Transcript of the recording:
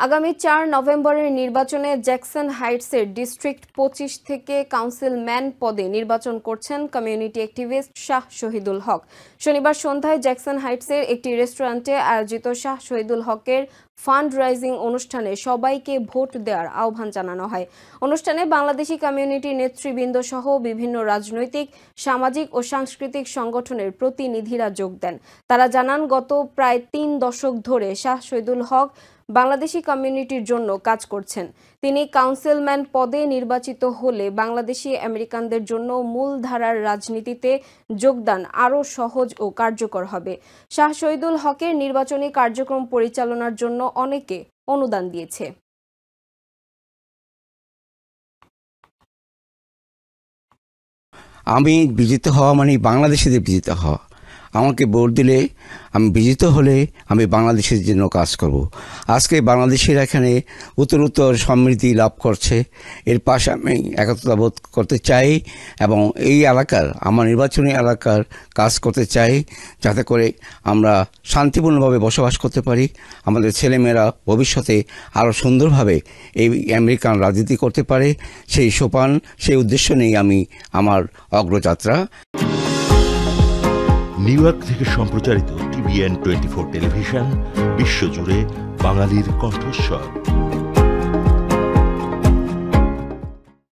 আগামী ৪ নভেম্বরের নির্বাচনে জ্যাকসন হাইটসের ডিস্ট্রিক্ট ২৫ থেকে কাউন্সিলম্যান পদে নির্বাচন করছেন কমিউনিটি অ্যাক্টিভিস্ট শাহ শহীদুল হক। শনিবার সন্ধ্যায় জ্যাকসন হাইটসের একটি রেস্টুরেন্টে আয়োজিত শাহ শহীদুল হকের ফান্ড রাইজিং অনুষ্ঠানে সবাইকে ভোট দেওয়ার আহ্বান জানানো হয়। অনুষ্ঠানে বাংলাদেশি কমিউনিটির নেতৃবৃন্দ সহ বিভিন্ন রাজনৈতিক, সামাজিক ও সাংস্কৃতিক সংগঠনের প্রতিনিধিরা যোগ দেন। তারা জানান, গত প্রায় ৩ দশক ধরে শাহ শহীদুল হক বাংলাদেশি কমিউনিটির জন্য কাজ করছেন। তিনি কাউন্সিলম্যান পদে নির্বাচিত হলে বাংলাদেশি আমেরিকানদের জন্য মূলধারার রাজনীতিতে যোগদান আরও সহজ ও কার্যকর হবে। শাহ শহীদুল হকের নির্বাচনী কার্যক্রম পরিচালনার জন্য অনেকে অনুদান দিয়েছে। আমি বিজিত হওয়া মানে বাংলাদেশিদের বিজিত হওয়া। আমাকে ভোট দিলে, আমি বিজিত হলে আমি বাংলাদেশের জন্য কাজ করব। আজকে বাংলাদেশের এখানে উত্তরোত্তর সমৃদ্ধি লাভ করছে, এর পাশে আমি একত্রতা বোধ করতে চাই এবং এই এলাকার, আমার নির্বাচনী এলাকার কাজ করতে চাই, যাতে করে আমরা শান্তিপূর্ণভাবে বসবাস করতে পারি, আমাদের ছেলেমেয়েরা ভবিষ্যতে আরও সুন্দরভাবে এই আমেরিকান রাজনীতি করতে পারে। সেই সোপান, সেই উদ্দেশ্য নিয়ে আমি আমার অগ্রযাত্রা। নিউ ইয়র্ক থেকে সম্প্রচারিত TVN 24 টেলিভিশন বিশ্বজুড়ে বাঙালির কণ্ঠস্বর।